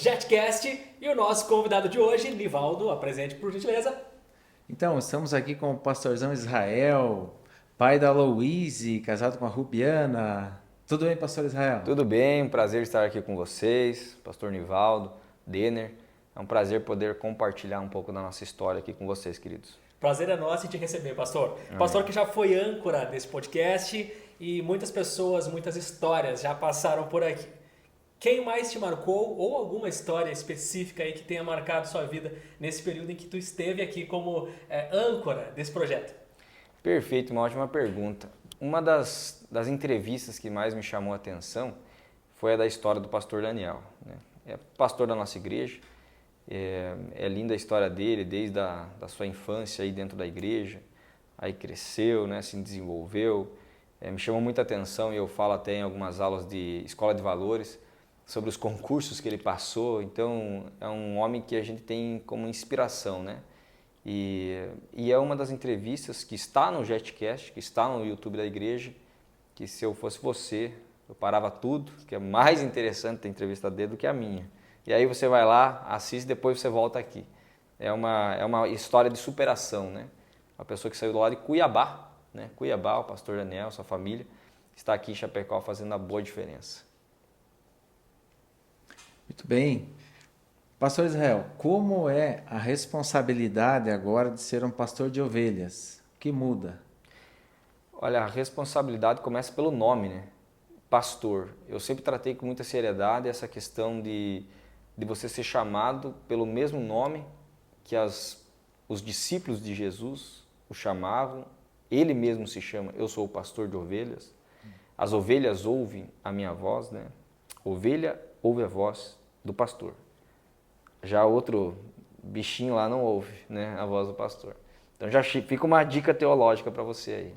JetCast e o nosso convidado de hoje, Nivaldo, apresente por gentileza. Então, estamos aqui com o pastorzão Israel, pai da Louise, casado com a Rubiana. Tudo bem, pastor Israel? Tudo bem, um prazer estar aqui com vocês, pastor Nivaldo, Denner. É um prazer poder compartilhar um pouco da nossa história aqui com vocês, queridos. Prazer é nosso em te receber, pastor. Pastor que já foi âncora desse podcast e muitas pessoas, muitas histórias já passaram por aqui. Quem mais te marcou ou alguma história específica aí que tenha marcado sua vida nesse período em que tu esteve aqui como âncora desse projeto? Perfeito, uma ótima pergunta. Uma das entrevistas que mais me chamou a atenção foi a da história do pastor Daniel, né? É pastor da nossa igreja, é linda a história dele, desde da sua infância aí dentro da igreja, aí cresceu, né, se desenvolveu, me chamou muita atenção e eu falo até em algumas aulas de escola de valores, sobre os concursos que ele passou. Então é um homem que a gente tem como inspiração, né? E é uma das entrevistas que está no JetCast, que está no YouTube da igreja, que se eu fosse você, eu parava tudo, que é mais interessante a entrevista dele do que a minha. E aí você vai lá, assiste e depois você volta aqui. É uma história de superação, né? Uma pessoa que saiu lá de Cuiabá, né? Cuiabá, o pastor Daniel, sua família, está aqui em Chapecó fazendo uma boa diferença. Muito bem. Pastor Israel, como é a responsabilidade agora de ser um pastor de ovelhas? O que muda? Olha, a responsabilidade começa pelo nome, né? Pastor. Eu sempre tratei com muita seriedade essa questão de você ser chamado pelo mesmo nome que os discípulos de Jesus o chamavam. Ele mesmo se chama, eu sou o pastor de ovelhas. As ovelhas ouvem a minha voz, né? Ovelha ouve a voz do pastor. Já outro bichinho lá não ouve, né, a voz do pastor. Então já fica uma dica teológica para você aí.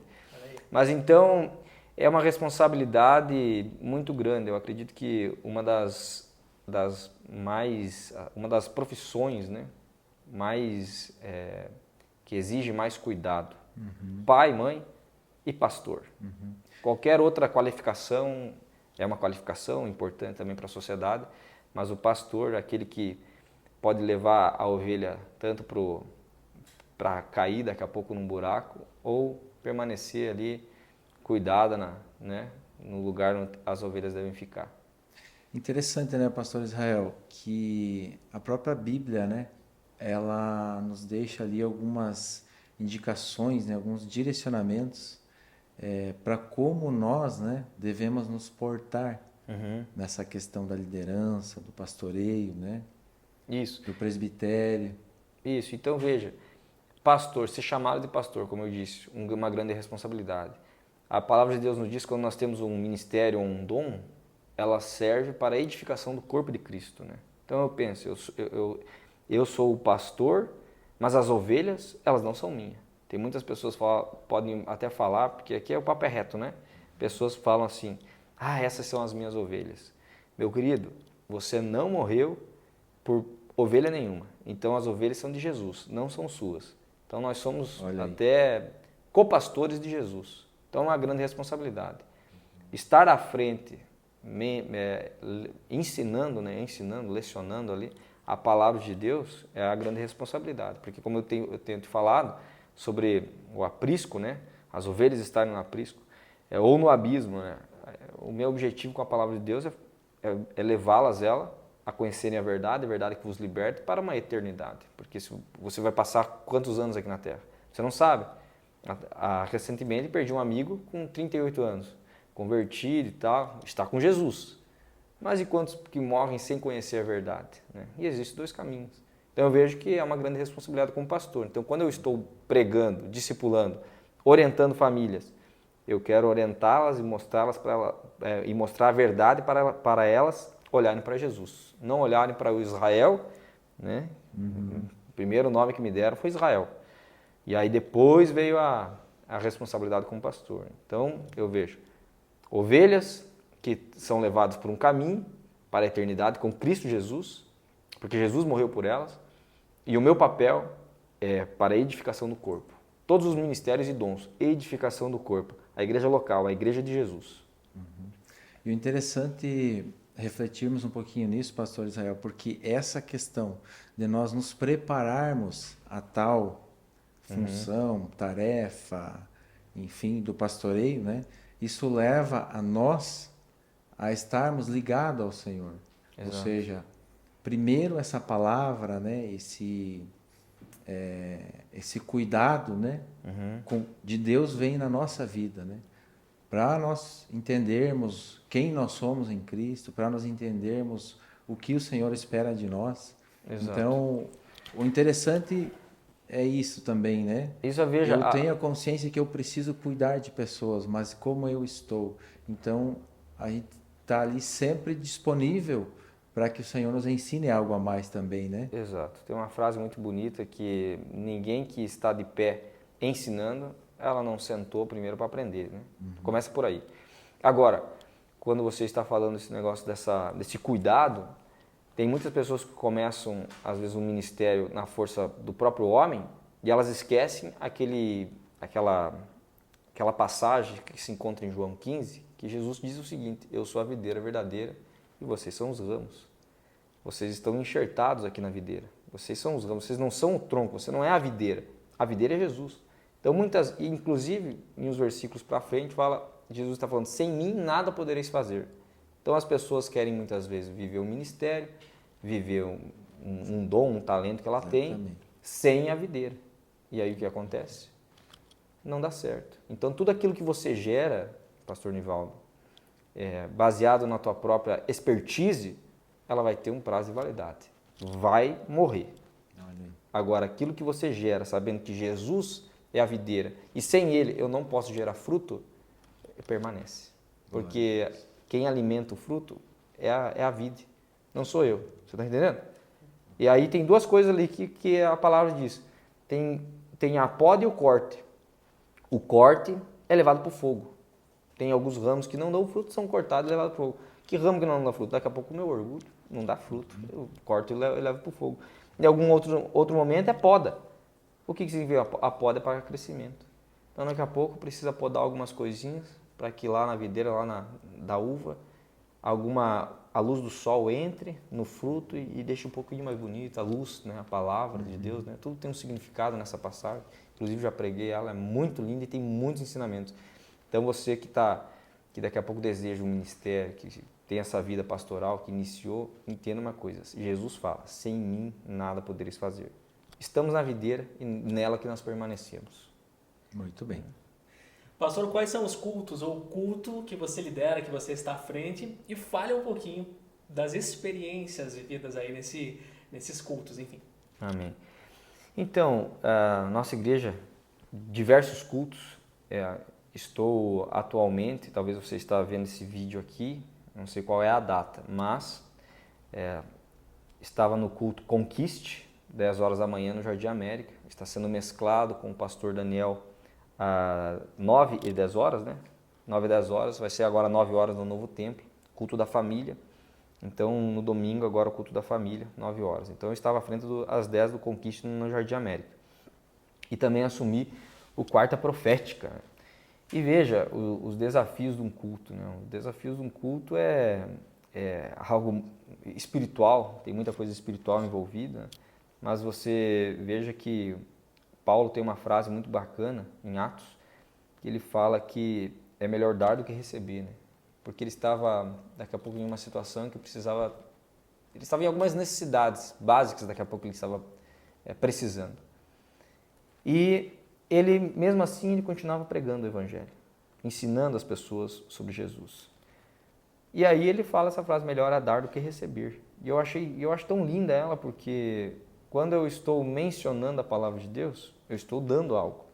Mas então é uma responsabilidade muito grande. Eu acredito que uma das profissões, né, mais que exige mais cuidado. Pai, mãe e pastor. Qualquer outra qualificação é uma qualificação importante também para a sociedade, mas o pastor, aquele que pode levar a ovelha tanto para cair daqui a pouco num buraco ou permanecer ali cuidada né, no lugar onde as ovelhas devem ficar. Interessante, né, pastor Israel, que a própria Bíblia, né, ela nos deixa ali algumas indicações, né, alguns direcionamentos para como nós, né, devemos nos portar nessa questão da liderança, do pastoreio, né, Isso. do presbitério. Isso. Então veja, pastor, ser chamado de pastor, como eu disse, uma grande responsabilidade. A palavra de Deus nos diz que quando nós temos um ministério ou um dom, ela serve para a edificação do corpo de Cristo, né? Então eu penso, eu sou o pastor, mas as ovelhas, elas não são minhas. Tem muitas pessoas que podem até falar, porque aqui é o papo reto, né? Pessoas falam assim, essas são as minhas ovelhas. Meu querido, você não morreu por ovelha nenhuma. Então as ovelhas são de Jesus, não são suas. Então nós somos até copastores de Jesus. Então é uma grande responsabilidade. Estar à frente, ensinando, lecionando ali a palavra de Deus é a grande responsabilidade. Porque como eu tenho te falado sobre o aprisco, né? As ovelhas estarem no aprisco, ou no abismo, né? O meu objetivo com a palavra de Deus é levá-las a conhecerem a verdade que vos liberta para uma eternidade. Porque você vai passar quantos anos aqui na Terra? Você não sabe. Recentemente perdi um amigo com 38 anos, convertido e tal, está com Jesus. Mas e quantos que morrem sem conhecer a verdade, né? E existem dois caminhos. Então eu vejo que é uma grande responsabilidade como pastor. Então quando eu estou pregando, discipulando, orientando famílias, eu quero orientá-las e mostrá-las e mostrar a verdade para elas olharem para Jesus. Não olharem para o Israel, né? O primeiro nome que me deram foi Israel. E aí depois veio a responsabilidade como pastor. Então eu vejo ovelhas que são levadas por um caminho para a eternidade com Cristo Jesus, porque Jesus morreu por elas, e o meu papel é para a edificação do corpo. Todos os ministérios e dons, edificação do corpo. A igreja local, a igreja de Jesus. E o interessante refletirmos um pouquinho nisso, pastor Israel, porque essa questão de nós nos prepararmos a tal função, tarefa, enfim, do pastoreio, né? Isso leva a nós a estarmos ligados ao Senhor. Exato. Ou seja, primeiro essa palavra, né? Esse cuidado, né? De Deus vem na nossa vida, né? Para nós entendermos quem nós somos em Cristo, para nós entendermos o que o Senhor espera de nós. Exato. Então, o interessante é isso também, né? Isso veja, eu tenho a consciência que eu preciso cuidar de pessoas, mas como eu estou? Então, a gente está ali sempre disponível para que o Senhor nos ensine algo a mais também, né? Exato. Tem uma frase muito bonita que ninguém que está de pé ensinando, ela não sentou primeiro para aprender, né? Começa por aí. Agora, quando você está falando desse negócio desse cuidado, tem muitas pessoas que começam, às vezes, um ministério na força do próprio homem e elas esquecem aquela passagem que se encontra em João 15, que Jesus diz o seguinte: eu sou a videira verdadeira e vocês são os ramos. Vocês estão enxertados aqui na videira. Vocês são os ramos, vocês não são o tronco, você não é a videira. A videira é Jesus. Então, inclusive, em uns versículos para frente, Jesus está falando, sem mim nada podereis fazer. Então, as pessoas querem muitas vezes viver um ministério, viver um dom, um talento que ela tem, sem a videira. E aí o que acontece? Não dá certo. Então, tudo aquilo que você gera, pastor Nivaldo, baseado na tua própria expertise, ela vai ter um prazo de validade. Vai morrer. Agora, aquilo que você gera, sabendo que Jesus é a videira, e sem ele eu não posso gerar fruto, permanece. Porque quem alimenta o fruto é a vide, não sou eu. Você está entendendo? E aí tem duas coisas ali que a palavra diz. Tem a poda e o corte. O corte é levado para o fogo. Tem alguns ramos que não dão fruto, são cortados e levados para o fogo. Que ramo que não dá fruto? Daqui a pouco o meu orgulho não dá fruto. Eu corto e levo para o fogo. Em algum outro momento é poda. O que significa a poda? É para crescimento. Então daqui a pouco precisa podar algumas coisinhas para que lá na videira, lá da uva, a luz do sol entre no fruto e deixe um pouquinho mais bonito, a luz, né, a palavra de Deus, né, tudo tem um significado nessa passagem. Inclusive já preguei ela, é muito linda e tem muitos ensinamentos. Então você que daqui a pouco deseja um ministério, que tem essa vida pastoral, que iniciou, entenda uma coisa, Jesus fala, sem mim nada podereis fazer. Estamos na videira e nela que nós permanecemos. Muito bem. Pastor, quais são os cultos ou o culto que você lidera, que você está à frente? E fale um pouquinho das experiências vividas aí nesses cultos, enfim. Amém. Então, a nossa igreja, diversos cultos. Estou atualmente, talvez você está vendo esse vídeo aqui, não sei qual é a data, mas estava no culto Conquiste, 10 horas da manhã no Jardim América. Está sendo mesclado com o pastor Daniel 9 e 10 horas, né? 9 e 10 horas, vai ser agora 9 horas no Novo Templo, culto da família. Então, no domingo, agora o culto da família, 9 horas. Então, eu estava à frente às 10 do Conquiste no Jardim América. E também assumi o Quarta Profética. E veja, os desafios de um culto, né? Os desafios de um culto é algo espiritual, tem muita coisa espiritual envolvida, mas você veja que Paulo tem uma frase muito bacana em Atos, que ele fala que é melhor dar do que receber, né? Porque ele estava, daqui a pouco, em uma situação em que ele estava em algumas necessidades básicas, daqui a pouco ele estava precisando. E ele, mesmo assim, ele continuava pregando o Evangelho, ensinando as pessoas sobre Jesus. E aí ele fala essa frase, melhor é dar do que receber. E eu acho tão linda ela, porque quando eu estou mencionando a palavra de Deus, eu estou dando algo.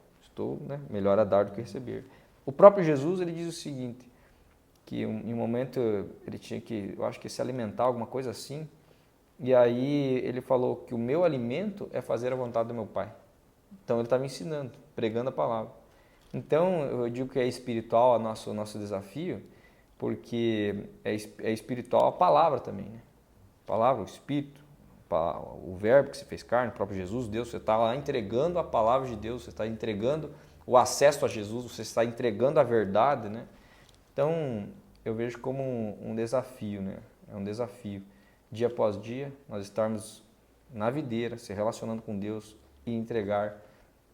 Melhor é dar do que receber. O próprio Jesus, ele diz o seguinte, que em um momento ele tinha que, eu acho que se alimentar, alguma coisa assim, e aí ele falou que o meu alimento é fazer a vontade do meu Pai. Então ele estava ensinando, pregando a palavra. Então eu digo que é espiritual o nosso desafio, porque é espiritual a palavra também, né? A palavra, o Espírito, o verbo que se fez carne, o próprio Jesus, Deus, você está lá entregando a palavra de Deus, você está entregando o acesso a Jesus, você está entregando a verdade, né? Então, eu vejo como um desafio, né? É um desafio. Dia após dia, nós estarmos na videira, se relacionando com Deus e entregar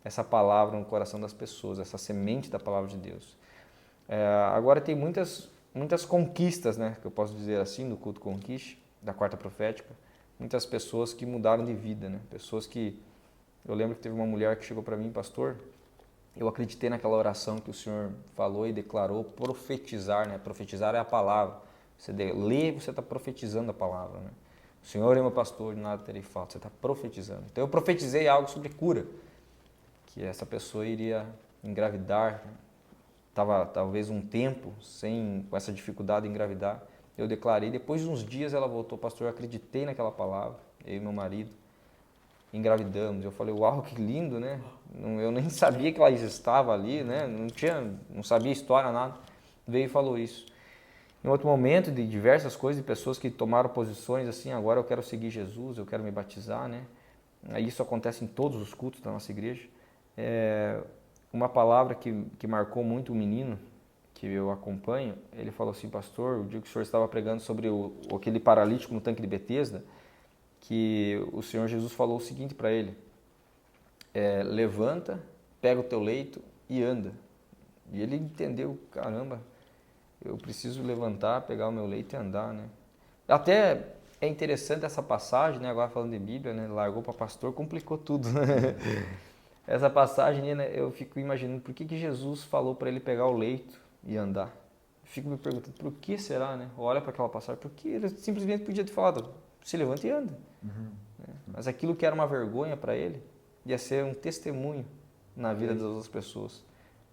essa palavra no coração das pessoas, essa semente da palavra de Deus. Agora tem muitas conquistas, né, que eu posso dizer assim, no culto Conquiste, da Quarta Profética. Muitas pessoas que mudaram de vida, né? Pessoas que... Eu lembro que teve uma mulher que chegou para mim, pastor, eu acreditei naquela oração que o senhor falou e declarou, profetizar, né? Profetizar é a palavra. Você lê, você está profetizando a palavra, né? O Senhor é meu pastor, de nada terei falta. Você está profetizando. Então eu profetizei algo sobre cura, que essa pessoa iria engravidar, estava talvez um tempo com essa dificuldade de engravidar. Eu declarei, depois de uns dias ela voltou, pastor, eu acreditei naquela palavra, eu e meu marido, engravidamos. Eu falei, uau, que lindo, né? Eu nem sabia que ela estava ali, né? Não sabia a história, nada. Veio e falou isso. Em outro momento, de diversas coisas, de pessoas que tomaram posições assim, agora eu quero seguir Jesus, eu quero me batizar, né? Isso acontece em todos os cultos da nossa igreja. Uma palavra que marcou muito o menino que eu acompanho, ele falou assim, pastor, o dia que o senhor estava pregando sobre aquele paralítico no tanque de Betesda, que o Senhor Jesus falou o seguinte para ele, levanta, pega o teu leito e anda. E ele entendeu, caramba, eu preciso levantar, pegar o meu leito e andar, né? Até é interessante essa passagem, né? Agora falando de Bíblia, né? Largou para pastor, complicou tudo, né? Essa passagem, né? Eu fico imaginando por que Jesus falou para ele pegar o leito e andar. Fico me perguntando, por que será, né? Olha para aquela passagem, porque ele simplesmente podia ter falado, se levanta e anda. Mas aquilo que era uma vergonha para ele, ia ser um testemunho na vida das outras pessoas.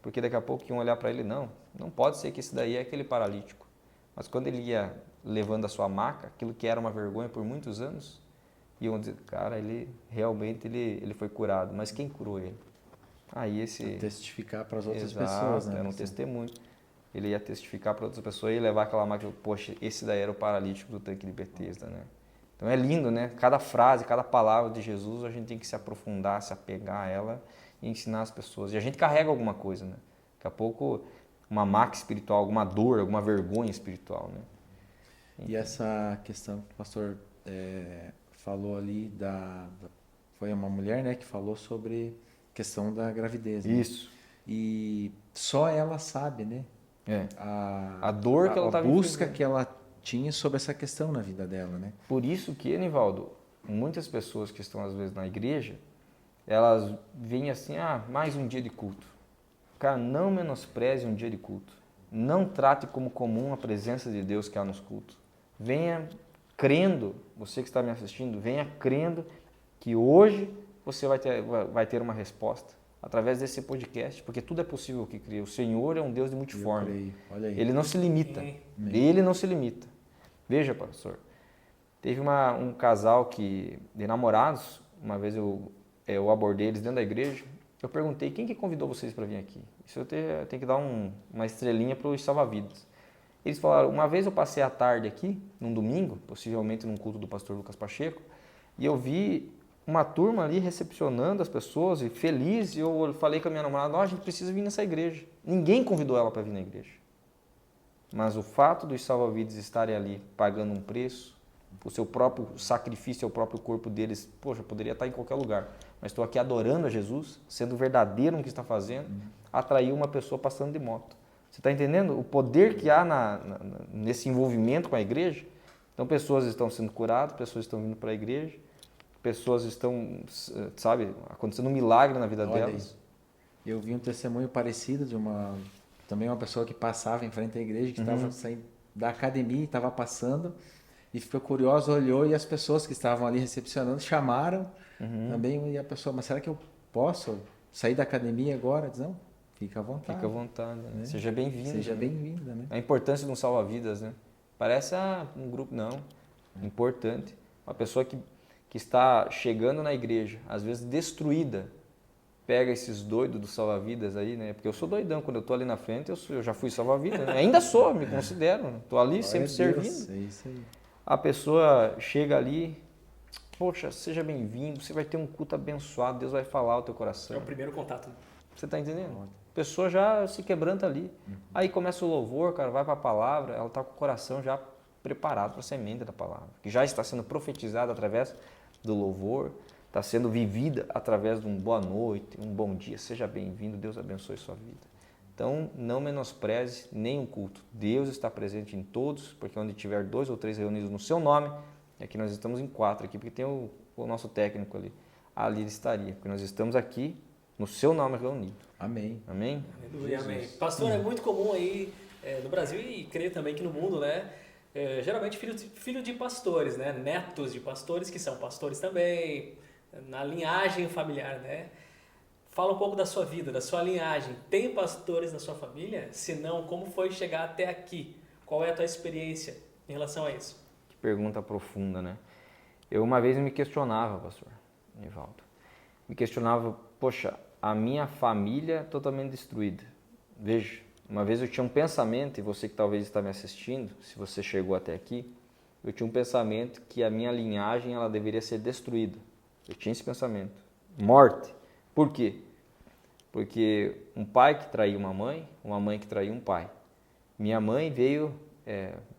Porque daqui a pouco iam olhar para ele, não pode ser que esse daí é aquele paralítico. Mas quando ele ia levando a sua maca, aquilo que era uma vergonha por muitos anos, iam dizer, cara, ele realmente ele foi curado. Mas quem curou ele? Aí testificar para as outras Exato, pessoas, né? Era um testemunho. Ele ia testificar para outras pessoas e levar aquela maca, poxa, esse daí era o paralítico do tanque de Betesda, né? Então é lindo, né? Cada frase, cada palavra de Jesus, a gente tem que se aprofundar, se apegar a ela e ensinar as pessoas. E a gente carrega alguma coisa, né? Daqui a pouco, uma maca espiritual, alguma dor, alguma vergonha espiritual, né? E essa questão que o pastor falou ali, foi uma mulher, né, que falou sobre a questão da gravidez. Né? Isso. E só ela sabe, né? A dor que ela estava a busca que ela tinha sobre essa questão na vida dela, né? Por isso que, Nivaldo, muitas pessoas que estão às vezes na igreja, elas veem assim, mais um dia de culto. Cara, não menospreze um dia de culto. Não trate como comum a presença de Deus que há nos cultos. Venha crendo, você que está me assistindo, venha crendo que hoje você vai ter uma resposta através desse podcast, porque tudo é possível que cria. O Senhor é um Deus de multiforme. Olha aí. Ele não se limita. Ele não se limita. Veja, pastor, teve um casal de namorados, uma vez eu abordei eles dentro da igreja, eu perguntei, quem que convidou vocês para vir aqui? Isso eu tenho que dar uma estrelinha para os salva-vidas. Eles falaram, uma vez eu passei a tarde aqui, num domingo, possivelmente num culto do pastor Lucas Pacheco, e eu vi uma turma ali recepcionando as pessoas e feliz, e eu falei com a minha namorada, a gente precisa vir nessa igreja. Ninguém convidou ela para vir na igreja. Mas o fato dos salva-vidas estarem ali pagando um preço, o seu próprio sacrifício, o próprio corpo deles, poxa, poderia estar em qualquer lugar, mas estou aqui adorando a Jesus, sendo verdadeiro no que está fazendo, atraiu uma pessoa passando de moto. Você está entendendo o poder que há nesse envolvimento com a igreja? Então, pessoas estão sendo curadas, pessoas estão vindo para a igreja, pessoas estão, acontecendo um milagre na vida delas. Aí. Eu vi um testemunho parecido de também uma pessoa que passava em frente à igreja, que estava saindo da academia, estava passando e ficou curiosa, olhou e as pessoas que estavam ali recepcionando chamaram também, e a pessoa, mas será que eu posso sair da academia agora? Diz, não, fica à vontade. Fica à vontade, né? Seja bem-vindo. Seja bem-vinda, né? A importância de um salva-vidas, né? Parece um grupo, não. Importante. Uma pessoa que está chegando na igreja, às vezes destruída, pega esses doidos do salva-vidas aí, né? Porque eu sou doidão, quando eu estou ali na frente, eu já fui salva-vidas, né? Ainda sou, me considero. Estou ali sempre servindo. É isso aí. A pessoa chega ali, poxa, seja bem-vindo, você vai ter um culto abençoado, Deus vai falar ao teu coração. É o primeiro contato. Você está entendendo? A pessoa já se quebranta ali. Aí começa o louvor, cara, vai para a palavra, ela está com o coração já preparado para a semente da palavra, que já está sendo profetizada através do louvor, está sendo vivida através de um boa noite, um bom dia, seja bem-vindo, Deus abençoe sua vida. Então, não menospreze nenhum culto. Deus está presente em todos, porque onde tiver 2 ou 3 reunidos no seu nome, aqui nós estamos em 4 aqui, porque tem o nosso técnico ali. Ali ele estaria, porque nós estamos aqui no seu nome reunido. Amém. Amém? Aleluia, amém. Pastor, é muito comum aí no Brasil e creio também que no mundo, né? Geralmente filho de pastores, né? Netos de pastores que são pastores também, na linhagem familiar, né? Fala um pouco da sua vida, da sua linhagem. Tem pastores na sua família? Se não, como foi chegar até aqui? Qual é a tua experiência em relação a isso? Que pergunta profunda, né? Eu uma vez me questionava, pastor Nivaldo, me questionava, poxa, a minha família totalmente destruída. Veja, uma vez eu tinha um pensamento, e você que talvez está me assistindo, se você chegou até aqui, eu tinha um pensamento que a minha linhagem ela deveria ser destruída. Eu tinha esse pensamento. Morte. Por quê? Porque um pai que traiu uma mãe que traiu um pai. Minha mãe veio,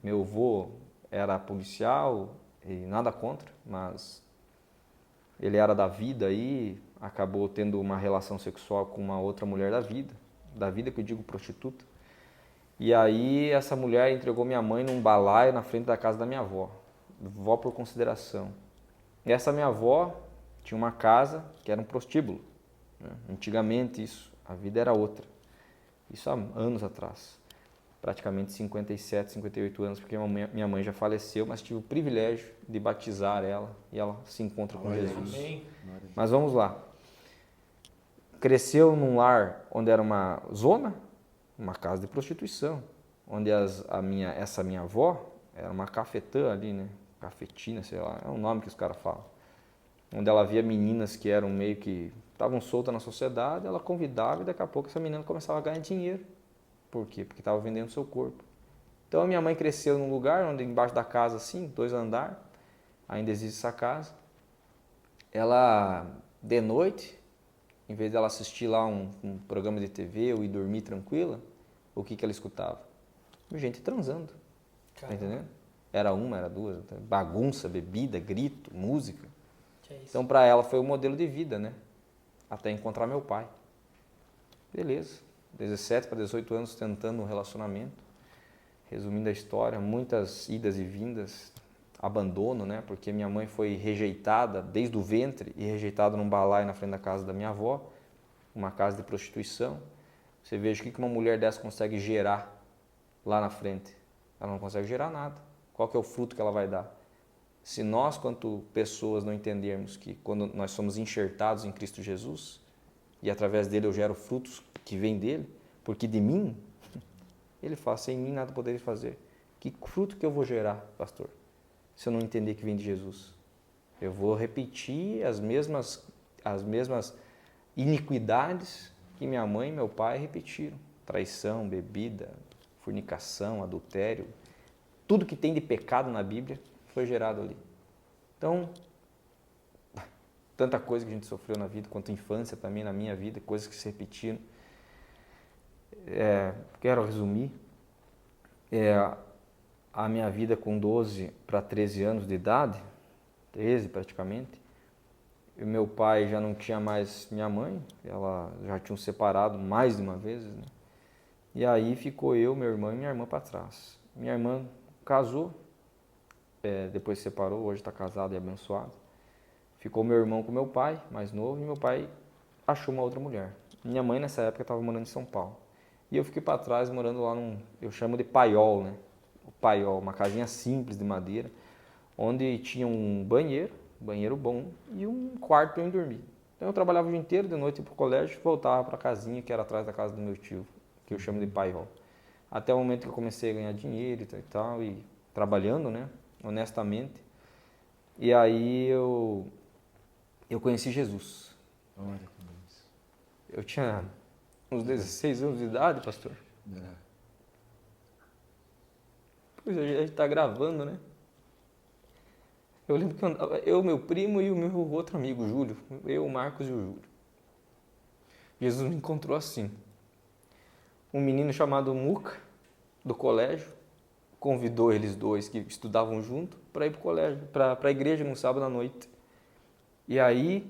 meu avô era policial, e nada contra, mas ele era da vida e acabou tendo uma relação sexual com uma outra mulher da vida que eu digo prostituta. E aí essa mulher entregou minha mãe num balaio na frente da casa da minha avó, vó por consideração. E essa minha avó tinha uma casa que era um prostíbulo, né? Antigamente isso, a vida era outra, isso há anos atrás, praticamente 57, 58 anos, porque minha mãe já faleceu, mas tive o privilégio de batizar ela e ela se encontra com Jesus. Amém. Mas vamos lá. Cresceu num lar onde era uma zona, uma casa de prostituição, onde essa minha avó era uma cafetã ali, né? Cafetina, sei lá, é o nome que os caras falam. Onde ela via meninas que eram meio que estavam soltas na sociedade, ela convidava e daqui a pouco essa menina começava a ganhar dinheiro. Por quê? Porque estava vendendo seu corpo. Então a minha mãe cresceu num lugar onde embaixo da casa assim, 2 andares, ainda existe essa casa. Ela de noite, em vez dela assistir lá um programa de TV ou ir dormir tranquila, o que ela escutava? Gente transando, tá entendendo? Era uma, era duas, bagunça, bebida, grito, música. Então para ela foi o modelo de vida, né? Até encontrar meu pai. Beleza, 17 para 18 anos tentando um relacionamento. Resumindo a história, muitas idas e vindas, abandono, né? Porque minha mãe foi rejeitada desde o ventre e rejeitada num balaio na frente da casa da minha avó, uma casa de prostituição. Você veja o que uma mulher dessa consegue gerar lá na frente. Ela não consegue gerar nada. Qual que é o fruto que ela vai dar? Se nós, quanto pessoas, não entendermos que quando nós somos enxertados em Cristo Jesus e através dele eu gero frutos que vêm dele, porque de mim, ele fala, sem mim nada poderia fazer. Que fruto que eu vou gerar, pastor? Se eu não entender que vem de Jesus. Eu vou repetir as mesmas iniquidades que minha mãe e meu pai repetiram. Traição, bebida, fornicação, adultério. Tudo que tem de pecado na Bíblia foi gerado ali. Então, tanta coisa que a gente sofreu na vida, quanto infância também na minha vida, coisas que se repetiram. Quero resumir. A minha vida com 12 para 13 anos de idade, 13 praticamente, e meu pai já não tinha mais minha mãe, ela já tinham separado mais de uma vez, né? E aí ficou eu, meu irmão e minha irmã para trás. Minha irmã casou, depois se separou, hoje está casado e abençoado. Ficou meu irmão com meu pai, mais novo, e meu pai achou uma outra mulher. Minha mãe nessa época estava morando em São Paulo. E eu fiquei para trás morando lá eu chamo de paiol, né? O paiol, uma casinha simples de madeira, onde tinha um banheiro bom e um quarto para eu dormir. Então eu trabalhava o dia inteiro, de noite ia para o colégio e voltava para a casinha que era atrás da casa do meu tio, que eu chamo de paiol. Até o momento que eu comecei a ganhar dinheiro e tal, e trabalhando, né? Honestamente. E aí eu conheci Jesus. Eu tinha uns 16 anos de idade, pastor. Pois a gente está gravando, né? Eu lembro que eu, meu primo e o meu outro amigo, Júlio. Eu, o Marcos e o Júlio. Jesus me encontrou assim. Um menino chamado Muca, do colégio, convidou eles dois que estudavam junto para ir para o colégio, para a igreja no sábado à noite. E aí,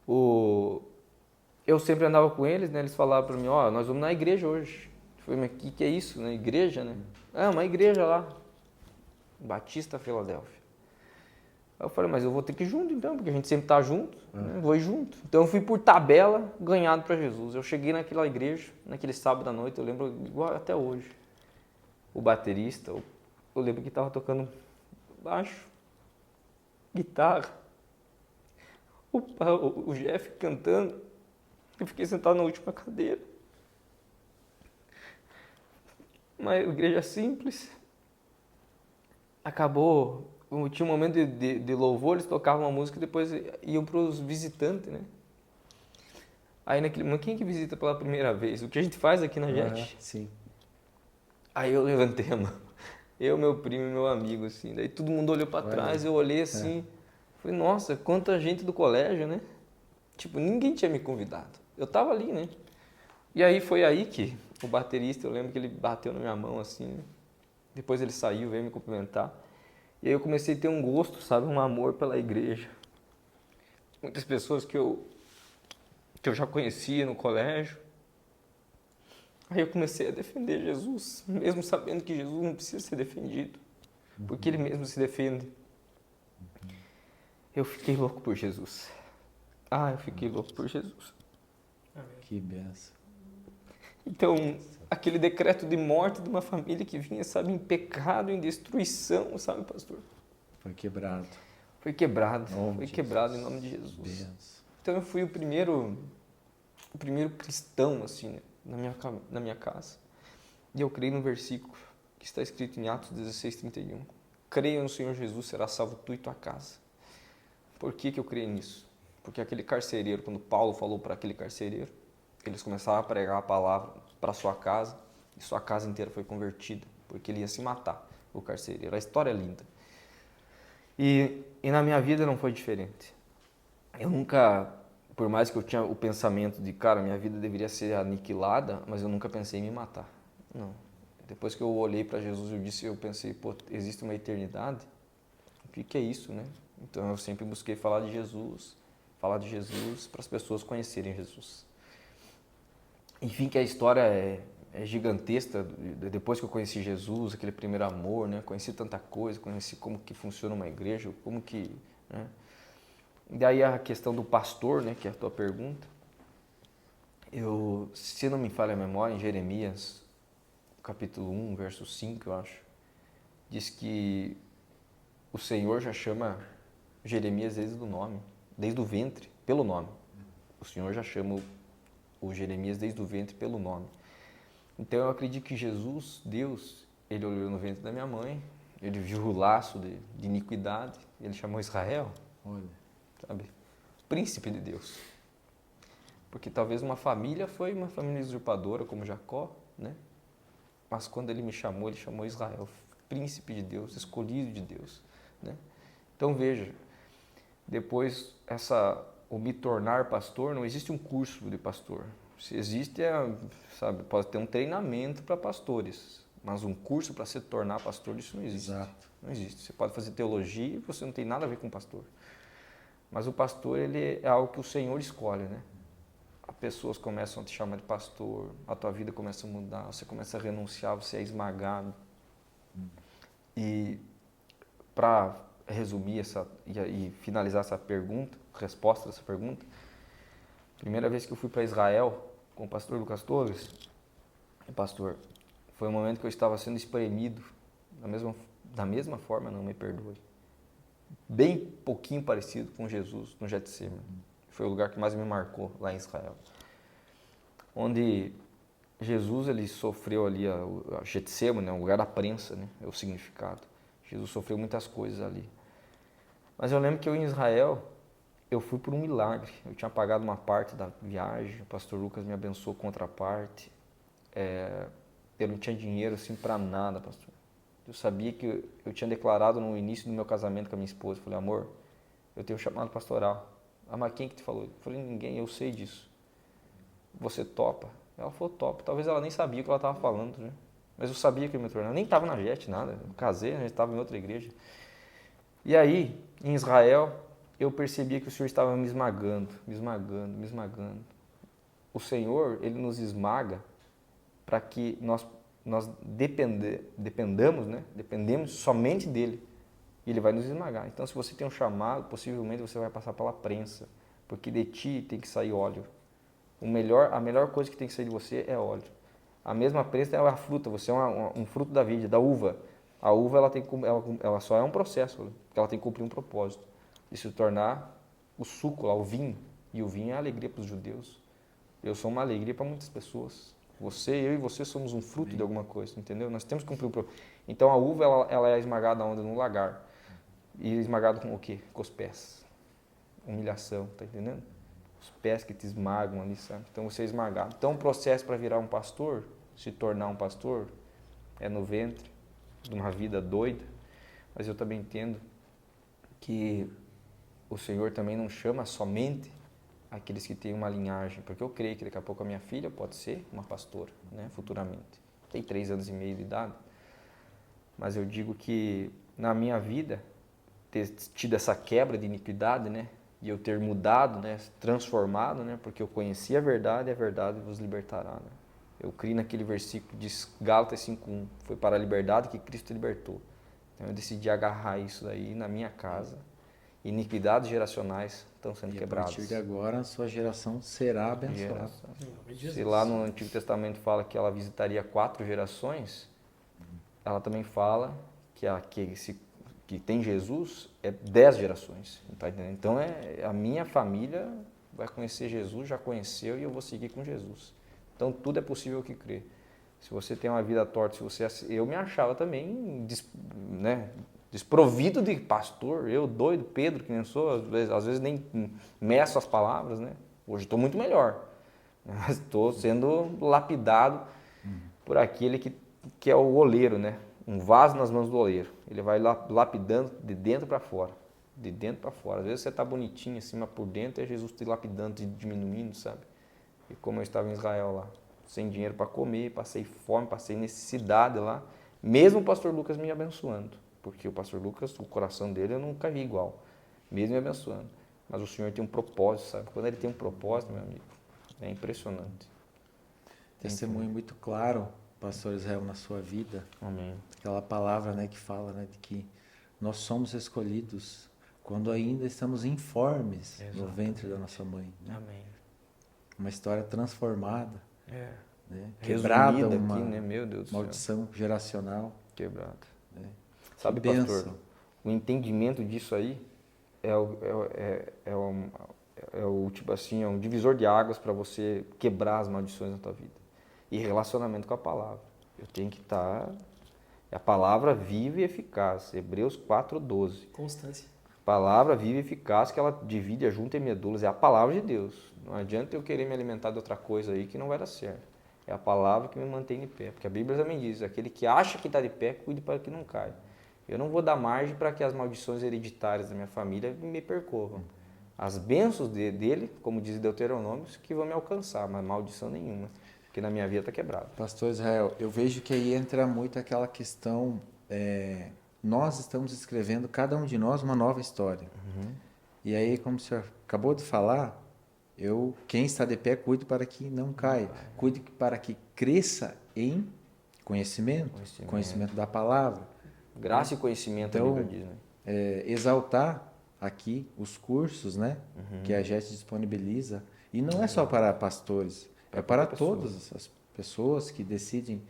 eu sempre andava com eles, né? Eles falavam para mim, nós vamos na igreja hoje. Eu falei, mas o que é isso? Na igreja, né? Uma igreja lá, Batista Filadélfia. Aí eu falei, mas eu vou ter que ir junto então, porque a gente sempre está junto, né? Vou ir junto. Então eu fui por tabela ganhado para Jesus. Eu cheguei naquela igreja, naquele sábado à noite, eu lembro igual até hoje. O baterista, eu lembro que estava tocando baixo, guitarra, o Jeff cantando. Eu fiquei sentado na última cadeira. Uma igreja simples. Acabou, tinha um momento de louvor, eles tocavam uma música e depois iam para os visitantes, né? Aí naquele momento, quem que visita pela primeira vez? O que a gente faz aqui na JET? Sim. Aí eu levantei a mão. Eu, meu primo e meu amigo, assim. Daí todo mundo olhou para trás, eu olhei assim. Falei, nossa, quanta gente do colégio, né? Tipo, ninguém tinha me convidado. Eu tava ali, né? E aí foi aí que o baterista, eu lembro que ele bateu na minha mão, assim, né? Depois ele saiu, veio me cumprimentar. E aí eu comecei a ter um gosto, sabe? Um amor pela igreja. Muitas pessoas que eu já conhecia no colégio. Aí eu comecei a defender Jesus, mesmo sabendo que Jesus não precisa ser defendido, porque Ele mesmo se defende. Eu fiquei louco por Jesus. Eu fiquei louco por Jesus. Que benção. Então, aquele decreto de morte de uma família que vinha, sabe, em pecado, em destruição, sabe, pastor? Foi quebrado. Foi quebrado. Foi quebrado em nome de Jesus. Benção. Então eu fui o primeiro cristão, assim, né, na minha casa. E eu creio no versículo que está escrito em Atos 16:31. Creia no Senhor Jesus, será salvo tu e tua casa. Por que eu creio nisso? Porque aquele carcereiro, quando Paulo falou para aquele carcereiro, eles começaram a pregar a palavra para sua casa, e sua casa inteira foi convertida, porque ele ia se matar, o carcereiro. A história é linda. E na minha vida não foi diferente. Eu nunca, por mais que eu tinha o pensamento de, cara, minha vida deveria ser aniquilada, mas eu nunca pensei em me matar. Não. Depois que eu olhei para Jesus, eu pensei, existe uma eternidade? O que é isso, né? Então eu sempre busquei falar de Jesus para as pessoas conhecerem Jesus. Enfim, que a história é gigantesca. Depois que eu conheci Jesus, aquele primeiro amor, né? Conheci tanta coisa, conheci como que funciona uma igreja, como que, né? E daí a questão do pastor, né? Que é a tua pergunta. Se não me falha a memória, em Jeremias, capítulo 1, verso 5, eu acho, diz que o Senhor já chama Jeremias desde o ventre, pelo nome. O Senhor já chama o Jeremias desde o ventre pelo nome. Então eu acredito que Jesus, Deus, Ele olhou no ventre da minha mãe, Ele viu o laço de iniquidade, Ele chamou Israel, sabe? Príncipe de Deus. Porque talvez uma família foi uma família usurpadora, como Jacó, né? Mas quando Ele chamou Israel, príncipe de Deus, escolhido de Deus, né? Então veja, depois o me tornar pastor, não existe um curso de pastor. Se existe, pode ter um treinamento para pastores, mas um curso para se tornar pastor, isso não existe. Exato. Não existe. Você pode fazer teologia e você não tem nada a ver com pastor. Mas o pastor, ele é algo que o Senhor escolhe, né? As pessoas começam a te chamar de pastor, a tua vida começa a mudar, você começa a renunciar, você é esmagado. E para resumir e finalizar essa pergunta, resposta dessa pergunta, primeira vez que eu fui para Israel com o pastor Lucas Torres, pastor, foi um momento que eu estava sendo espremido da mesma forma, não me perdoe, bem pouquinho parecido com Jesus no Getsemane. Foi o lugar que mais me marcou lá em Israel, onde Jesus ele sofreu ali a Getsemane, né, o lugar da prensa, né, é o significado. Jesus sofreu muitas coisas ali. Mas eu lembro que eu em Israel, eu fui por um milagre. Eu tinha pagado uma parte da viagem, o pastor Lucas me abençoou com outra parte. Eu não tinha dinheiro assim para nada, pastor. Eu sabia que eu tinha declarado no início do meu casamento com a minha esposa. Eu falei, amor, eu tenho um chamado pastoral. Mas quem que te falou? Eu falei, ninguém, eu sei disso. Você topa? Ela falou, topa. Talvez ela nem sabia o que ela estava falando, né? Mas eu sabia que eu ia me tornar. Eu nem estava na JET, nada. Eu casei, a gente estava em outra igreja. E aí, em Israel, eu percebia que o Senhor estava me esmagando, me esmagando, me esmagando. O Senhor, Ele nos esmaga para que nós dependamos, né? Dependemos somente dEle. E Ele vai nos esmagar. Então, se você tem um chamado, possivelmente você vai passar pela prensa, porque de ti tem que sair óleo. A melhor coisa que tem que sair de você é óleo. A mesma prensa é a fruta, você é um fruto da vida, da uva. A uva ela só é um processo, porque ela tem que cumprir um propósito de se tornar o suco, o vinho. E o vinho é a alegria para os judeus. Eu sou uma alegria para muitas pessoas. Eu e você somos um fruto de alguma coisa, entendeu? Nós temos que cumprir o propósito. Então a uva ela é esmagada onde? No lagar. E esmagado com o quê? Com os pés. Humilhação, tá entendendo? Os pés que te esmagam ali, sabe? Então você é esmagado. Então o processo para virar um pastor, se tornar um pastor, é no ventre de uma vida doida. Mas eu também entendo que o Senhor também não chama somente aqueles que têm uma linhagem, porque eu creio que daqui a pouco a minha filha pode ser uma pastora, né, futuramente. Tem 3 anos e meio de idade. Mas eu digo que na minha vida, ter tido essa quebra de iniquidade, né, e eu ter mudado, né, transformado, né, porque eu conheci a verdade e a verdade vos libertará. Né? Eu criei naquele versículo de Gálatas 5:1, foi para a liberdade que Cristo libertou. Então eu decidi agarrar isso aí na minha casa. Iniquidades geracionais estão sendo quebradas. A partir de agora, a sua geração será abençoada. Se lá no Antigo Testamento fala que ela visitaria 4 gerações, ela também fala que tem Jesus é 10 gerações. Tá entendendo? Então a minha família vai conhecer Jesus, já conheceu e eu vou seguir com Jesus. Então tudo é possível que crê. Se você tem uma vida torta, eu me achava também, né, desprovido de pastor, eu doido, Pedro, que nem sou, às vezes nem meço as palavras, né? Hoje estou muito melhor, mas estou sendo lapidado por aquele que é o oleiro, né? Um vaso nas mãos do oleiro. Ele vai lapidando de dentro para fora, de dentro para fora. Às vezes você está bonitinho assim, mas por dentro é Jesus te lapidando, te diminuindo, sabe? E como eu estava em Israel lá, sem dinheiro para comer, passei fome, passei necessidade lá, mesmo o pastor Lucas me abençoando. Porque o pastor Lucas, o coração dele eu nunca vi igual, mesmo me abençoando. Mas o Senhor tem um propósito, sabe? Quando Ele tem um propósito, meu amigo, é impressionante. Testemunho muito claro, pastor Israel, na sua vida. Amém. Aquela palavra, né, que fala, né, de que nós somos escolhidos quando ainda estamos informes no ventre da nossa mãe. Né? Amém. Uma história transformada, né? Quebrada Quebrada, uma aqui, né? Meu Deus do maldição geracional. Quebrada. Né? Sabe, Que pastor, bênção. o entendimento disso aí tipo assim, é um divisor de águas para você quebrar as maldições na tua vida. E relacionamento com a palavra. Eu tenho que estar... É a palavra viva e eficaz. Hebreus 4:12. Constância. Palavra viva e eficaz que ela divide a junta e medulas. É a palavra de Deus. Não adianta eu querer me alimentar de outra coisa aí que não vai dar certo. É a palavra que me mantém de pé. Porque a Bíblia também diz, aquele que acha que está de pé, cuide para que não caia. Eu não vou dar margem para que as maldições hereditárias da minha família me percorram. As bênçãos dele, como diz Deuteronômio, que vão me alcançar, mas maldição nenhuma. Porque na minha vida está quebrado. Pastor Israel, eu vejo que aí entra muito aquela questão, nós estamos escrevendo, cada um de nós, uma nova história. E aí, como o senhor acabou de falar, quem está de pé, cuide para que não caia. Cuide para que cresça em conhecimento da palavra. Graça e conhecimento, então, a Bíblia diz, né? Exaltar aqui os cursos, né, que a JET disponibiliza. E não é só para pastores, é para todas as pessoas que decidem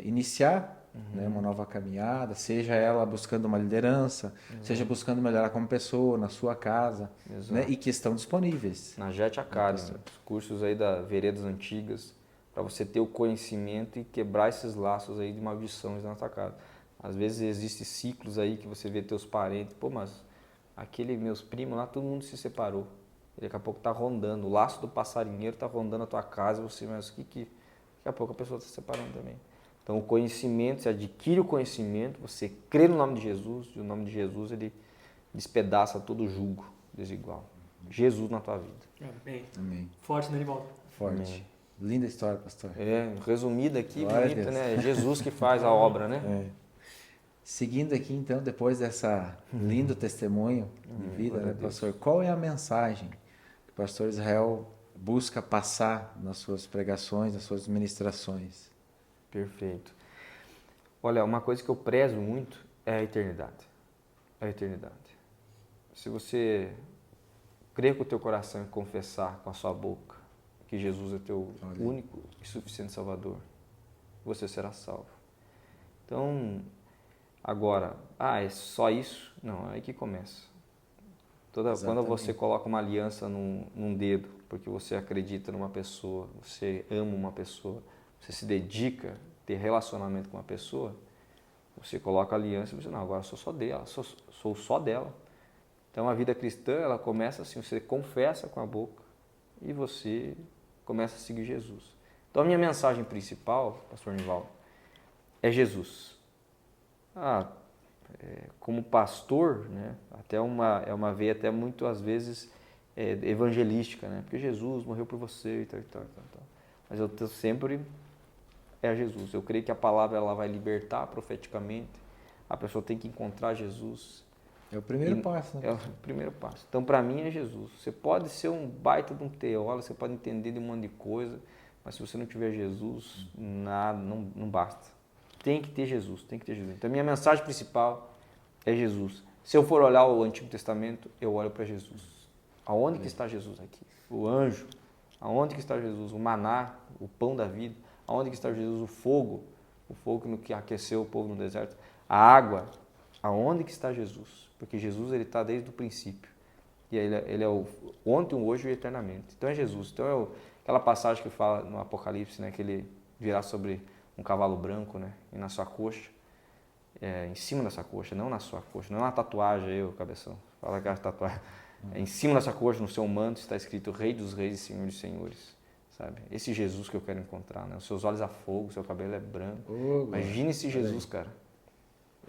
iniciar né, uma nova caminhada, seja ela buscando uma liderança, seja buscando melhorar como pessoa, na sua casa, né, e que estão disponíveis. Na JET Academy, os cursos aí da Veredas Antigas, para você ter o conhecimento e quebrar esses laços aí de maldições na sua casa. Às vezes existem ciclos aí que você vê teus parentes, pô, mas meus primos lá, todo mundo se separou. E daqui a pouco está rondando, o laço do passarinheiro está rondando a tua casa, mas daqui a pouco a pessoa está se separando também. Então o conhecimento, você adquire o conhecimento, você crê no nome de Jesus, e o nome de Jesus ele despedaça todo jugo desigual. Jesus na tua vida. Amém. Amém. Forte, né, Nivaldo? Forte. Amém. Linda história, pastor. Resumida aqui, Glória a bonita, Deus. né? É Jesus que faz a obra, né? Seguindo aqui, então, depois dessa lindo testemunho de vida, glória né, a Deus. pastor? Qual é a mensagem que o pastor Israel busca passar nas suas pregações, nas suas ministrações? Perfeito. Olha, uma coisa que eu prezo muito é a eternidade. A eternidade. Se você crer com o teu coração e confessar com a sua boca que Jesus é teu único e suficiente Salvador, você será salvo. Então, agora, é só isso? Não, é aí que começa. Quando você coloca uma aliança num dedo, porque você acredita numa pessoa, você ama uma pessoa, você se dedica a ter relacionamento com uma pessoa, você coloca a aliança e você, não, agora eu sou só dela, sou só dela. Então a vida cristã, ela começa assim, você confessa com a boca e você começa a seguir Jesus. Então a minha mensagem principal, pastor Nivaldo, é Jesus. Como pastor, né, é uma veia até muito, às vezes, evangelística, né? Porque Jesus morreu por você e tal. Mas eu sempre é Jesus. Eu creio que a palavra ela vai libertar profeticamente. A pessoa tem que encontrar Jesus. É o primeiro passo, né? É o primeiro passo. Então, para mim, é Jesus. Você pode ser um baita de um teólogo, você pode entender de um monte de coisa, mas se você não tiver Jesus, nada, não basta. Tem que ter Jesus, tem que ter Jesus. Então, a minha mensagem principal é Jesus. Se eu for olhar o Antigo Testamento, eu olho para Jesus. Aonde que está Jesus aqui? O anjo. Aonde que está Jesus? O maná, o pão da vida. Aonde que está Jesus? O fogo que aqueceu o povo no deserto. A água. Aonde que está Jesus? Porque Jesus ele está desde o princípio. E ele é o ontem, o hoje e eternamente. Então é Jesus. Então aquela passagem que fala no Apocalipse, né, que ele virá sobre um cavalo branco, né, e na sua coxa, em cima dessa coxa, não na sua coxa, não é uma tatuagem aí, o cabeção. Fala que é uma tatuagem. Em cima dessa coxa, no seu manto, está escrito Rei dos Reis e Senhor dos Senhores. Sabe? Esse Jesus que eu quero encontrar, né? Os seus olhos a fogo, o seu cabelo é branco. Imagina esse Jesus, cara.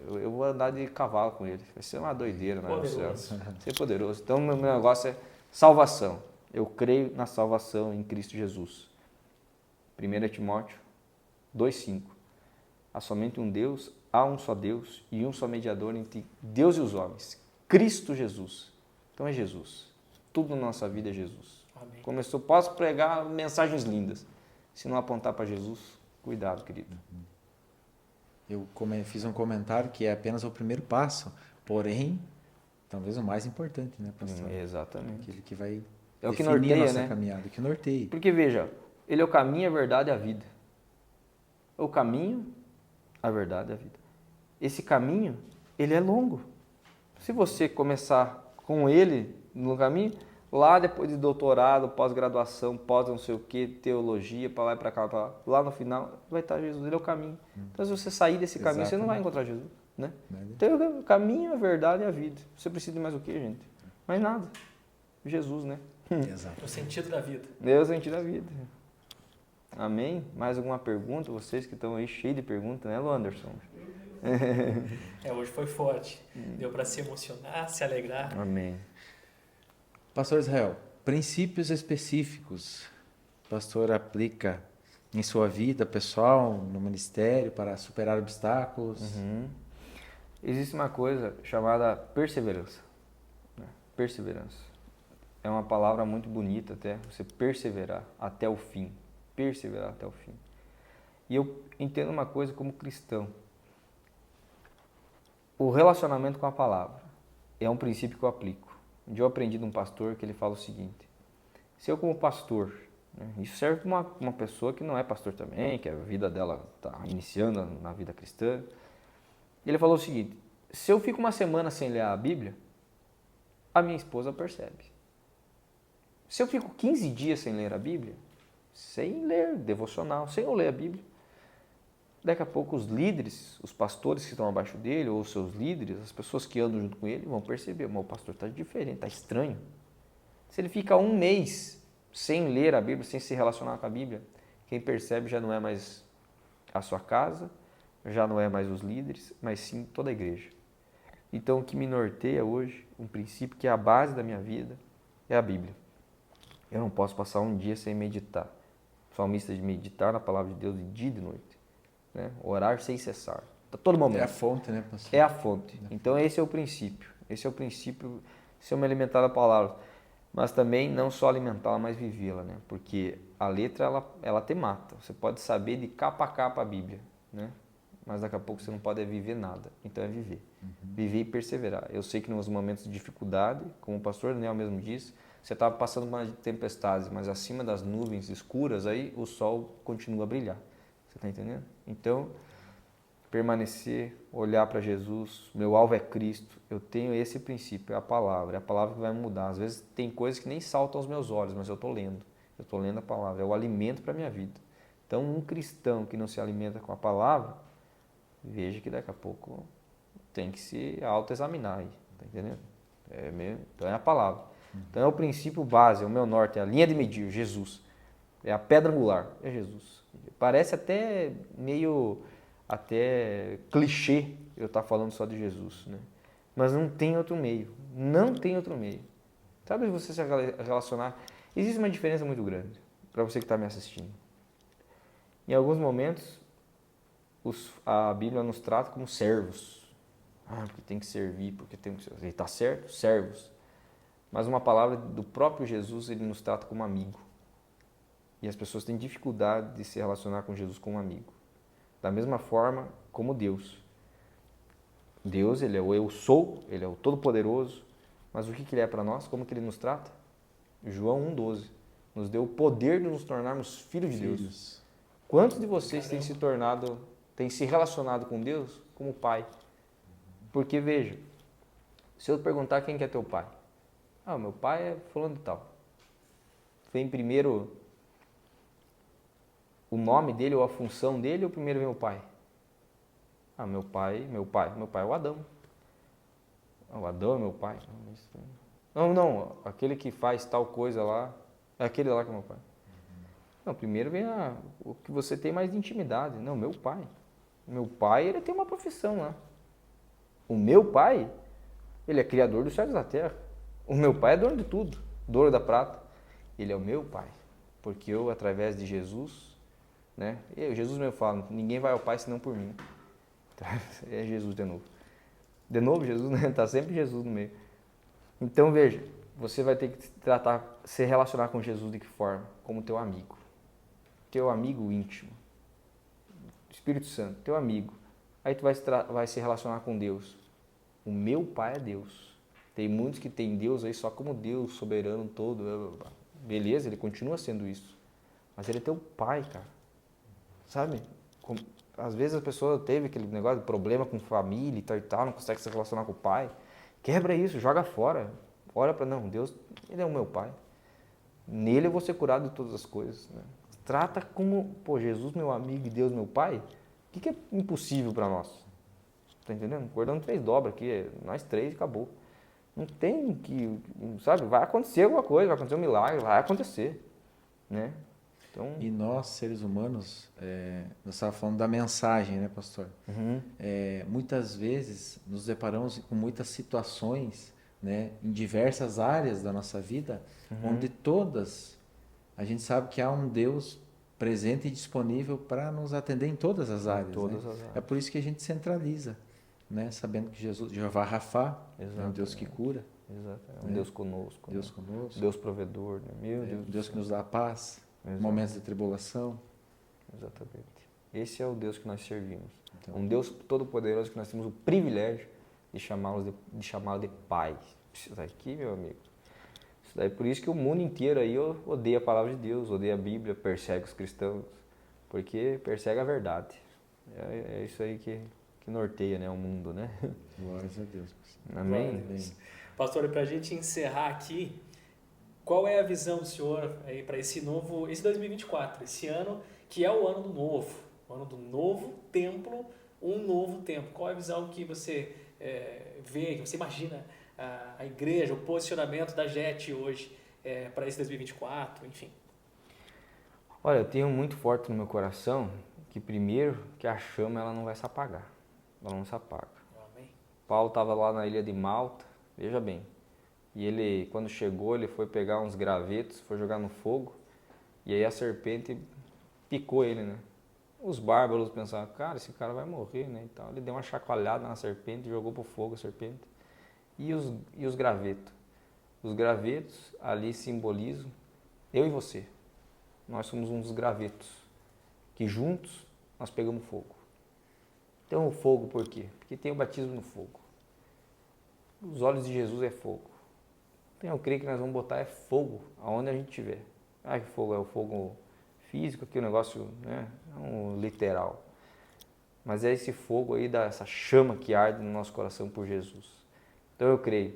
Eu vou andar de cavalo com ele. Vai ser uma doideira, né? Vai ser poderoso. Então, meu negócio é salvação. Eu creio na salvação em Cristo Jesus. 1 Timóteo 2,5. Há somente um Deus, há um só Deus e um só mediador entre Deus e os homens. Cristo Jesus. Então é Jesus. Tudo na nossa vida é Jesus. Amém. Posso pregar mensagens lindas. Se não apontar para Jesus, cuidado, querido. Eu fiz um comentário que é apenas o primeiro passo, porém, talvez o mais importante, né, pastor? Exatamente. Aquele que vai é o que definir norteia, a nossa né? caminhada, que norteia. Porque veja, ele é o caminho, a verdade e a vida. O caminho, a verdade e a vida. Esse caminho, ele é longo. Se você começar com ele no caminho, lá depois de doutorado, pós-graduação, pós não sei o que, teologia, para lá e para cá, lá no final vai estar Jesus, ele é o caminho. Então se você sair desse caminho, você não vai encontrar Jesus, né? Então o caminho, a verdade e a vida. Você precisa de mais o que, gente? Mais nada. Jesus, né? Exato. O sentido da vida. É o sentido da vida. Amém? Mais alguma pergunta? Vocês que estão aí cheios de perguntas, né, Anderson? Hoje foi forte. Deu para se emocionar, se alegrar. Amém. Pastor Israel, princípios específicos o pastor aplica em sua vida pessoal, no ministério, para superar obstáculos? Existe uma coisa chamada perseverança. Perseverança. É uma palavra muito bonita até, você perseverar até o fim. Perseverar até o fim. E eu entendo uma coisa como cristão. O relacionamento com a palavra é um princípio que eu aplico. Um dia eu aprendi de um pastor que ele fala o seguinte: se eu como pastor, né, isso serve para uma pessoa que não é pastor também, que a vida dela está iniciando na vida cristã. Ele falou o seguinte: se eu fico uma semana sem ler a Bíblia, a minha esposa percebe. Se eu fico 15 dias sem ler a Bíblia, sem ler devocional, sem eu ler a Bíblia, daqui a pouco os líderes, os pastores que estão abaixo dele, ou os seus líderes, as pessoas que andam junto com ele, vão perceber: o pastor está diferente, está estranho. Se ele fica um mês sem ler a Bíblia, sem se relacionar com a Bíblia, quem percebe já não é mais a sua casa, já não é mais os líderes, mas sim toda a igreja. Então o que me norteia hoje, um princípio que é a base da minha vida, é a Bíblia. Eu não posso passar um dia sem meditar salmista de meditar na palavra de Deus de dia e de noite, né? Orar sem cessar, a todo momento. É a fonte, né, pastor? É a fonte. Então esse é o princípio. Esse é o princípio, se eu me alimentar da palavra. Mas também não só alimentá-la, mas vivê-la, né? Porque a letra, ela te mata. Você pode saber de capa a capa a Bíblia, né? Mas daqui a pouco você não pode viver nada. Então é viver. Viver e perseverar. Eu sei que nos momentos de dificuldade, como o pastor Daniel mesmo disse, você está passando uma tempestade, mas acima das nuvens escuras, aí o sol continua a brilhar. Você está entendendo? Então, permanecer, olhar para Jesus, meu alvo é Cristo, eu tenho esse princípio, é a palavra que vai me mudar. Às vezes tem coisas que nem saltam aos meus olhos, mas eu estou lendo a palavra, é o alimento para a minha vida. Então, um cristão que não se alimenta com a palavra, veja que daqui a pouco tem que se autoexaminar aí, tá entendendo? Então é a palavra. Então é o princípio base, é o meu norte, é a linha de medir, Jesus. É a pedra angular, é Jesus. Parece até meio clichê eu estar falando só de Jesus, né? Mas não tem outro meio. Não tem outro meio. Sabe você se relacionar? Existe uma diferença muito grande para você que está me assistindo. Em alguns momentos, a Bíblia nos trata como servos. Porque tem que servir, porque tem que servir. Está certo? Servos. Mas uma palavra do próprio Jesus, ele nos trata como amigo. E as pessoas têm dificuldade de se relacionar com Jesus como amigo. Da mesma forma como Deus. Deus, ele é o eu sou, ele é o todo-poderoso. Mas o que ele é para nós? Como que ele nos trata? João 1,12. Nos deu o poder de nos tornarmos filhos de Deus. Quantos de vocês têm se relacionado com Deus como pai? Porque, veja, se eu perguntar quem que é teu pai? Meu pai é fulano de tal. Vem primeiro o nome dele ou a função dele ou primeiro vem o pai? Meu pai é o Adão. O Adão é meu pai. Não, aquele que faz tal coisa lá, é aquele lá que é meu pai. Não, primeiro vem o que você tem mais de intimidade. Não, meu pai. Meu pai, ele tem uma profissão lá. O meu pai, ele é criador dos céus e da terra. O meu pai é dono de tudo, dono da prata. Ele é o meu pai, porque eu, através de Jesus, né? Jesus mesmo fala, ninguém vai ao Pai senão por mim. É Jesus de novo. De novo Jesus, né? Está sempre Jesus no meio. Então, veja, você vai ter que se relacionar com Jesus de que forma? Como teu amigo. Teu amigo íntimo. Espírito Santo, teu amigo. Aí tu vai se relacionar com Deus. O meu Pai é Deus. Tem muitos que têm Deus aí só como Deus, soberano todo. Beleza, ele continua sendo isso. Mas ele é teu pai, cara. Sabe? Às vezes a pessoa teve aquele negócio de problema com família e tal, não consegue se relacionar com o pai. Quebra isso, joga fora. Olha para não, Deus, ele é o meu pai. Nele eu vou ser curado de todas as coisas. Né? Trata como, Jesus meu amigo e Deus meu pai. O que é impossível para nós? Tá entendendo? Cordão 3 dobra aqui, nós 3 e acabou. Não tem que, sabe? Vai acontecer alguma coisa, vai acontecer um milagre, vai acontecer, né? Então... E nós, seres humanos, nós estávamos falando da mensagem, né, pastor? Muitas vezes nos deparamos com muitas situações, né, em diversas áreas da nossa vida, onde todas, a gente sabe que há um Deus presente e disponível para nos atender em todas as áreas. Todas né? as áreas. É por isso que a gente centraliza, né, sabendo que Jesus, Jeová Rafá, é um Deus que cura. Exato. É um Deus conosco. Deus conosco. Deus provedor. Né? Meu Deus. Deus que nos dá a paz. Exato. Momentos de tribulação. Exatamente. Esse é o Deus que nós servimos. Então, um Deus todo-poderoso que nós temos o privilégio de chamá-lo de Pai. Isso daqui, meu amigo. Isso daí, por isso que o mundo inteiro aí odeia a palavra de Deus, odeia a Bíblia, persegue os cristãos, porque persegue a verdade. É isso aí que norteia, né, o mundo, né? Glórias a Deus. Amém? Pastor, para a gente encerrar aqui, qual é a visão do senhor aí para esse 2024, esse ano que é o ano do novo templo, um novo tempo? Qual é a visão que você vê, que você imagina a igreja, o posicionamento da JET hoje para esse 2024, enfim? Olha, eu tenho muito forte no meu coração que primeiro que a chama ela não vai se apagar, ela não se apaga. Amém. Paulo estava lá na ilha de Malta, veja bem. E ele, quando chegou, ele foi pegar uns gravetos, foi jogar no fogo. E aí a serpente picou ele, né? Os bárbaros pensavam, cara, esse cara vai morrer, né? E tal. Ele deu uma chacoalhada na serpente, jogou pro fogo a serpente. E os gravetos? Os gravetos ali simbolizam eu e você. Nós somos um dos gravetos, que juntos nós pegamos fogo. Então o fogo por quê? Porque tem o batismo no fogo. Os olhos de Jesus é fogo. Então eu creio que nós vamos botar fogo aonde a gente estiver. Ah, que fogo? É o fogo físico, aqui o negócio, né? Não literal. Mas é esse fogo aí, essa chama que arde no nosso coração por Jesus. Então eu creio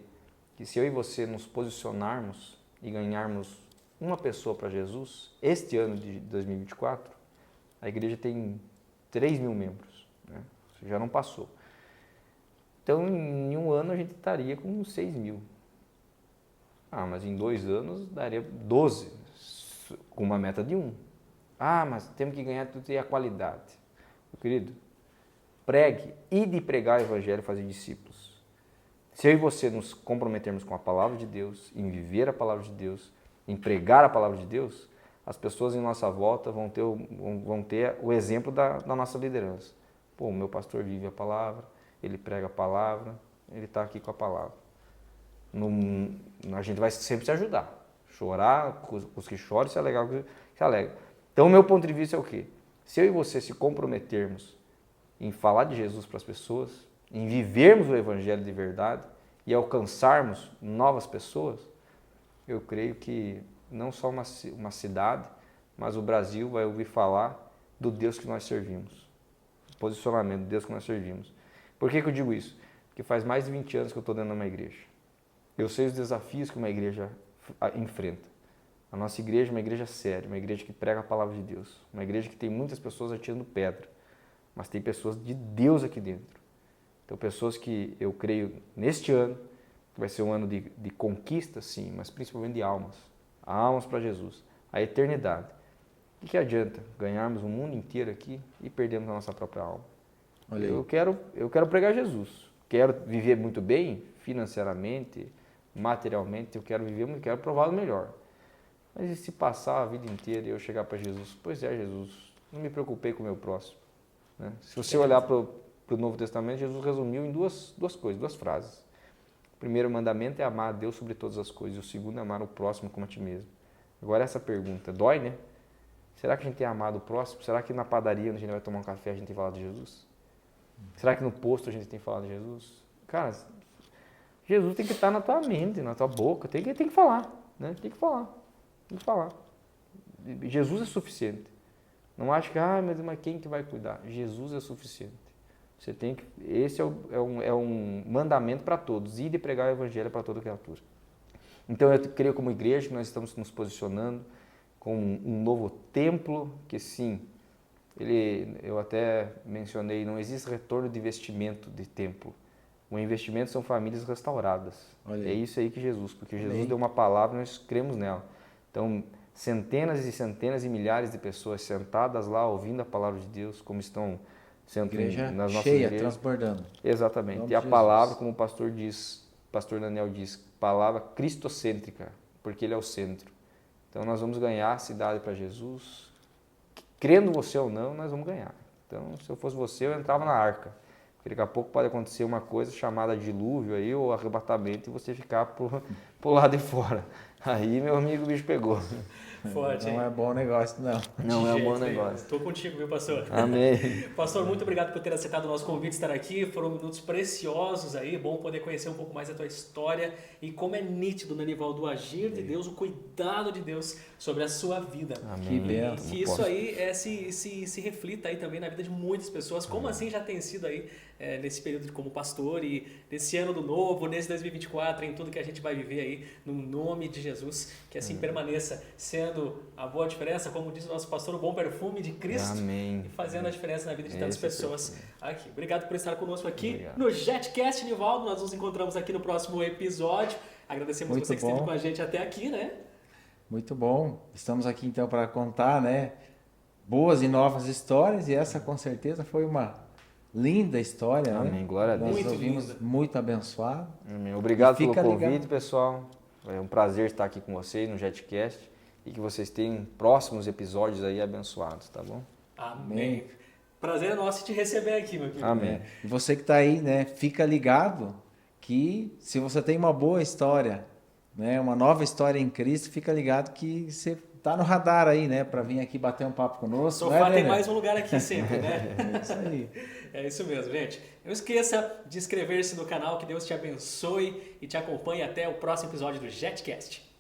que se eu e você nos posicionarmos e ganharmos uma pessoa para Jesus, este ano de 2024, a igreja tem 3.000 membros, né? Já não passou. Então, em um ano a gente estaria com 6.000. Ah, mas em 2 anos daria 12, com uma meta de 1. Ah, mas temos que ganhar tudo e a qualidade. Meu querido, pregue e de pregar o evangelho e fazer discípulos. Se eu e você nos comprometermos com a palavra de Deus, em viver a palavra de Deus, em pregar a palavra de Deus, as pessoas em nossa volta vão ter o exemplo da nossa liderança. Pô, o meu pastor vive a palavra, ele prega a palavra, ele está aqui com a palavra. A gente vai sempre se ajudar. Chorar com os que choram, se alegrar com os que se alegram. Então, o meu ponto de vista é o quê? Se eu e você se comprometermos em falar de Jesus para as pessoas, em vivermos o evangelho de verdade e alcançarmos novas pessoas, eu creio que não só uma cidade, mas o Brasil vai ouvir falar do Deus que nós servimos. O posicionamento do Deus que nós servimos. Por que eu digo isso? Porque faz mais de 20 anos que eu estou dentro de uma igreja. Eu sei os desafios que uma igreja enfrenta. A nossa igreja é uma igreja séria, uma igreja que prega a palavra de Deus. Uma igreja que tem muitas pessoas atirando pedra, mas tem pessoas de Deus aqui dentro. Então, pessoas que eu creio neste ano, que vai ser um ano de conquista, sim, mas principalmente de almas. Almas para Jesus, a eternidade. O que adianta ganharmos o mundo inteiro aqui e perdermos a nossa própria alma? Eu quero pregar Jesus. Quero viver muito bem, financeiramente, materialmente, eu quero viver muito, quero provar o melhor. Mas e se passar a vida inteira e eu chegar para Jesus? Pois é, Jesus, não me preocupei com o meu próximo. Né? Se você olhar para o Novo Testamento, Jesus resumiu em duas coisas, 2 frases. O primeiro mandamento é amar a Deus sobre todas as coisas, e o segundo é amar o próximo como a ti mesmo. Agora essa pergunta, dói, né? Será que a gente tem amado o próximo? Será que na padaria, onde a gente vai tomar um café, a gente tem falado de Jesus? Será que no posto a gente tem falado de Jesus? Cara, Jesus tem que estar na tua mente, na tua boca, tem que falar, né? Tem que falar. Jesus é suficiente. Não acho que, mas quem que vai cuidar? Jesus é suficiente. Você tem que, esse é um mandamento para todos, ir de pregar o evangelho para toda criatura. Então eu creio como igreja que nós estamos nos posicionando com um novo templo, que sim, eu até mencionei, não existe retorno de investimento de templo. O investimento são famílias restauradas. É isso aí que Jesus, porque Jesus deu uma palavra e nós cremos nela. Então, centenas e centenas e milhares de pessoas sentadas lá ouvindo a palavra de Deus, como estão sendo nas nossas cheia, igrejas. transbordando. Exatamente. E a palavra, como o pastor Daniel diz, palavra cristocêntrica, porque ele é o centro. Então, nós vamos ganhar a cidade para Jesus. Crendo você ou não, nós vamos ganhar. Então, se eu fosse você, eu entrava na arca. Porque daqui a pouco pode acontecer uma coisa chamada dilúvio aí, ou arrebatamento, e você ficar pro lado de fora. Aí, meu amigo, o bicho pegou. Forte, não é bom negócio, não. Não é um bom negócio. Estou contigo, viu, pastor? Amém. Pastor, muito obrigado por ter aceitado o nosso convite de estar aqui. Foram minutos preciosos aí. Bom poder conhecer um pouco mais da tua história e como é nítido, né, Nivaldo, o agir de Deus, o cuidado de Deus sobre a sua vida. Amém. Que bênção. E que isso aí se reflita aí também na vida de muitas pessoas, como assim já tem sido aí nesse período como pastor e nesse ano do novo, nesse 2024, em tudo que a gente vai viver aí, no nome de Jesus, que assim permaneça sendo a boa diferença, como diz o nosso pastor, o bom perfume de Cristo. Amém. E fazendo a diferença na vida de tantas pessoas aqui. Obrigado por estar conosco aqui Obrigado. no JetCast, Nivaldo. Nós nos encontramos aqui no próximo episódio. Agradecemos Muito você que bom. esteve com a gente até aqui, né? Muito bom. Estamos aqui então para contar, né, boas e novas histórias, e essa com certeza foi uma linda história, Amém. né? Glória a Deus. Nós Muito ouvimos linda. muito abençoado. Amém. Obrigado E pelo fica convite, ligado. pessoal. É um prazer estar aqui com vocês no JetCast. e que vocês tenham próximos episódios aí abençoados, tá bom? Amém. Prazer é nosso te receber aqui, meu querido. Amém. E você que está aí, né, fica ligado que se você tem uma boa história, né, uma nova história em Cristo, fica ligado que você tá no radar aí, né, para vir aqui bater um papo conosco. O sofá tem mais um lugar aqui sempre, né? É isso aí. É isso mesmo, gente. Não esqueça de inscrever-se no canal, que Deus te abençoe e te acompanhe até o próximo episódio do JetCast.